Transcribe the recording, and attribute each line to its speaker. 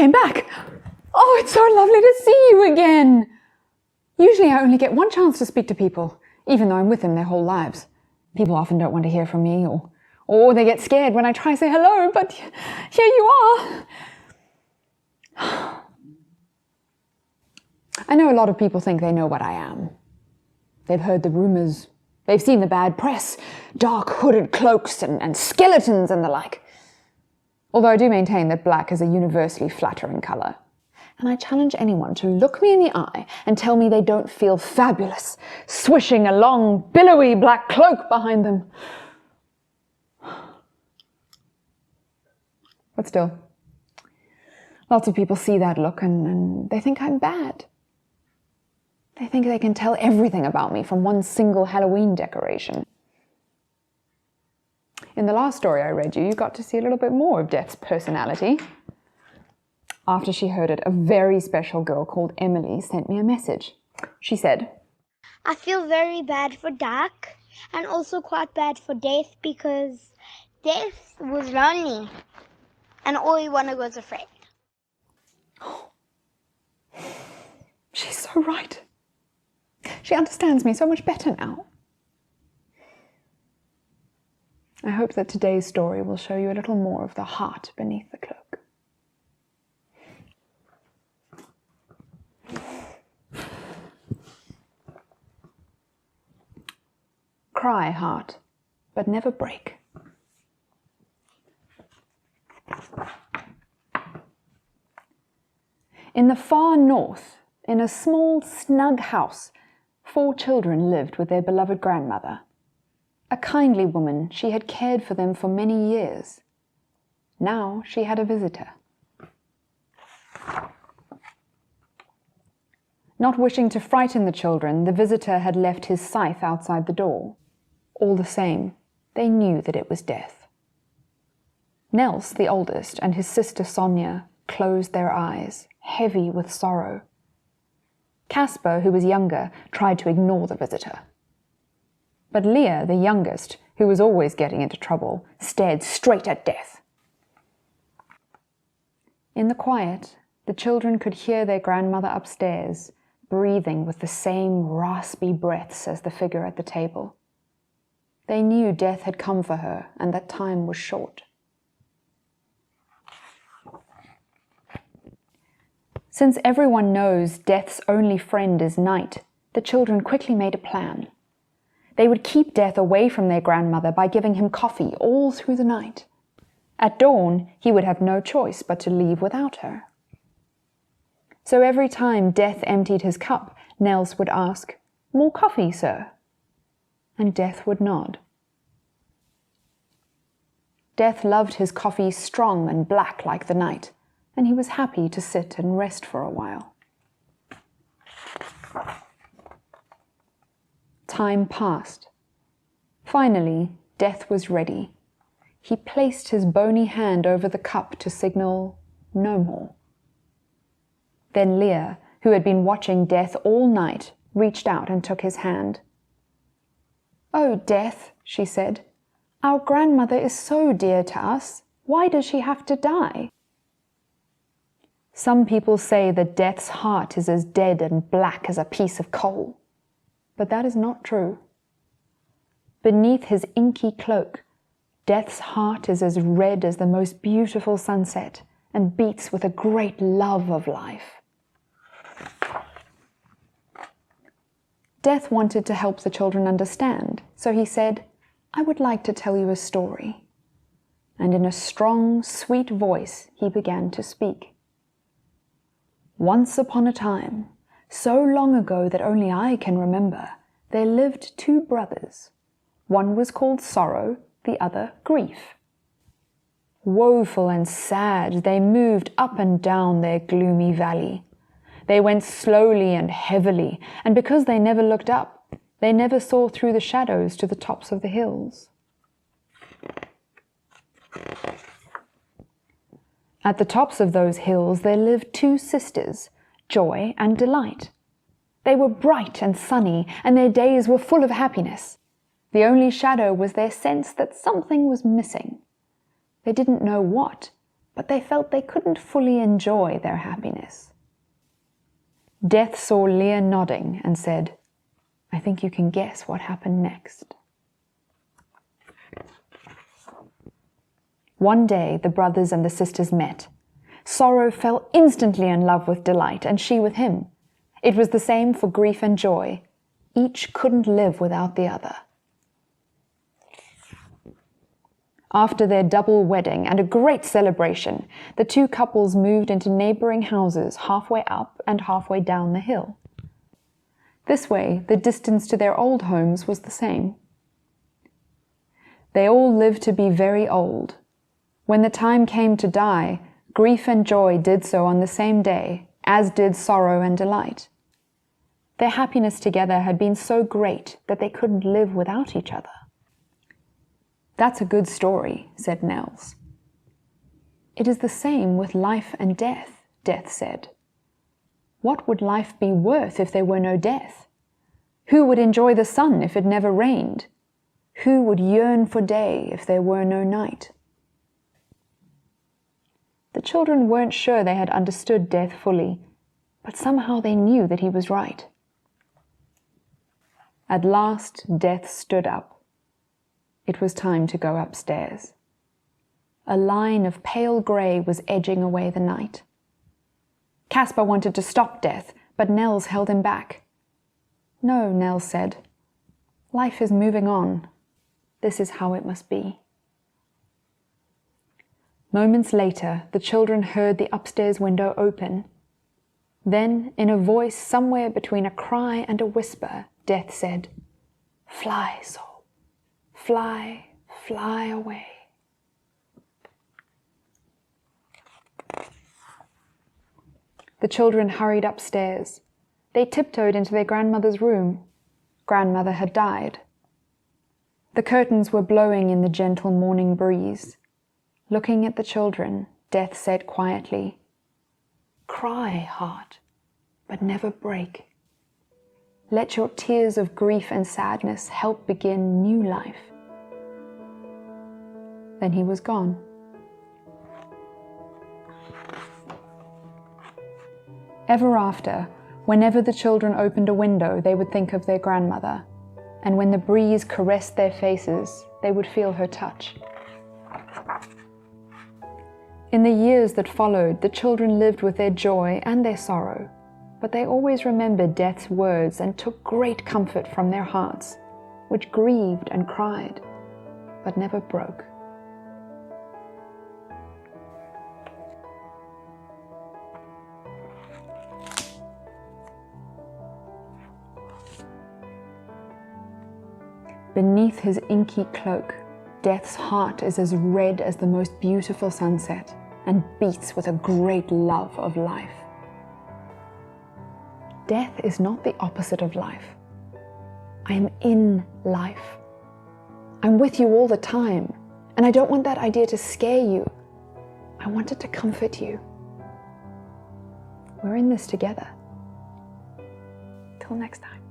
Speaker 1: came back! Oh, it's so lovely to see you again! Usually I only get one chance to speak to people, even though I'm with them their whole lives. People often don't want to hear from me, or they get scared when I try to say hello, but here you are! I know a lot of people think they know what I am. They've heard the rumors, they've seen the bad press, dark hooded cloaks and skeletons and the like. Although I do maintain that black is a universally flattering colour. And I challenge anyone to look me in the eye and tell me they don't feel fabulous, swishing a long, billowy black cloak behind them. But still, lots of people see that look and they think I'm bad. They think they can tell everything about me from one single Halloween decoration. In the last story I read you got to see a little bit more of Death's personality. After she heard it, a very special girl called Emily sent me a message. She said,
Speaker 2: I feel very bad for Dark and also quite bad for Death because Death was lonely and all he wanted was a friend.
Speaker 1: Oh, she's so right. She understands me so much better now. I hope that today's story will show you a little more of the heart beneath the cloak. Cry, heart, but never break. In the far north, in a small, snug house, 4 children lived with their beloved grandmother. A kindly woman, she had cared for them for many years. Now she had a visitor. Not wishing to frighten the children, the visitor had left his scythe outside the door. All the same, they knew that it was Death. Nels, the oldest, and his sister Sonia closed their eyes, heavy with sorrow. Caspar, who was younger, tried to ignore the visitor. But Leah, the youngest, who was always getting into trouble, stared straight at Death. In the quiet, the children could hear their grandmother upstairs, breathing with the same raspy breaths as the figure at the table. They knew Death had come for her and that time was short. Since everyone knows Death's only friend is night, the children quickly made a plan. They would keep Death away from their grandmother by giving him coffee all through the night. At dawn, he would have no choice but to leave without her. So every time Death emptied his cup, Nels would ask, "More coffee, sir?" And Death would nod. Death loved his coffee strong and black like the night, and he was happy to sit and rest for a while. Time passed. Finally, Death was ready. He placed his bony hand over the cup to signal no more. Then Leah, who had been watching Death all night, reached out and took his hand. "Oh, Death," she said, "our grandmother is so dear to us. Why does she have to die?" Some people say that Death's heart is as dead and black as a piece of coal. But that is not true. Beneath his inky cloak, Death's heart is as red as the most beautiful sunset and beats with a great love of life. Death wanted to help the children understand, so he said, "I would like to tell you a story." And in a strong, sweet voice, he began to speak. "Once upon a time, so long ago that only I can remember, there lived 2 brothers. One was called Sorrow, the other Grief. Woeful and sad, they moved up and down their gloomy valley. They went slowly and heavily, and because they never looked up, they never saw through the shadows to the tops of the hills. At the tops of those hills there lived 2 sisters, Joy and Delight. They were bright and sunny, and their days were full of happiness. The only shadow was their sense that something was missing. They didn't know what, but they felt they couldn't fully enjoy their happiness. Death saw Leah nodding and said, "I think you can guess what happened next." One day, the brothers and the sisters met. Sorrow fell instantly in love with Delight, and she with him. It was the same for grief and joy. Each couldn't live without the other. After their double wedding and a great celebration, the two couples moved into neighboring houses halfway up and halfway down the hill. This way, the distance to their old homes was the same. They all lived to be very old. When the time came to die, grief and joy did so on the same day, as did sorrow and delight. Their happiness together had been so great that they couldn't live without each other. "That's a good story," said Nels. "It is the same with life and death," Death said. "What would life be worth if there were no death? Who would enjoy the sun if it never rained? Who would yearn for day if there were no night?" The children weren't sure they had understood Death fully, but somehow they knew that he was right. At last, Death stood up. It was time to go upstairs. A line of pale grey was edging away the night. Caspar wanted to stop Death, but Nels held him back. "No," Nels said. "Life is moving on. This is how it must be." Moments later, the children heard the upstairs window open. Then, in a voice somewhere between a cry and a whisper, Death said, "Fly, soul. Fly, fly away." The children hurried upstairs. They tiptoed into their grandmother's room. Grandmother had died. The curtains were blowing in the gentle morning breeze. Looking at the children, Death said quietly, "Cry, heart, but never break. Let your tears of grief and sadness help begin new life." Then he was gone. Ever after, whenever the children opened a window, they would think of their grandmother, and when the breeze caressed their faces, they would feel her touch. In the years that followed, the children lived with their joy and their sorrow, but they always remembered Death's words and took great comfort from their hearts, which grieved and cried, but never broke. Beneath his inky cloak, Death's heart is as red as the most beautiful sunset and beats with a great love of life. Death is not the opposite of life. I am in life. I'm with you all the time, and I don't want that idea to scare you. I want it to comfort you. We're in this together. Till next time.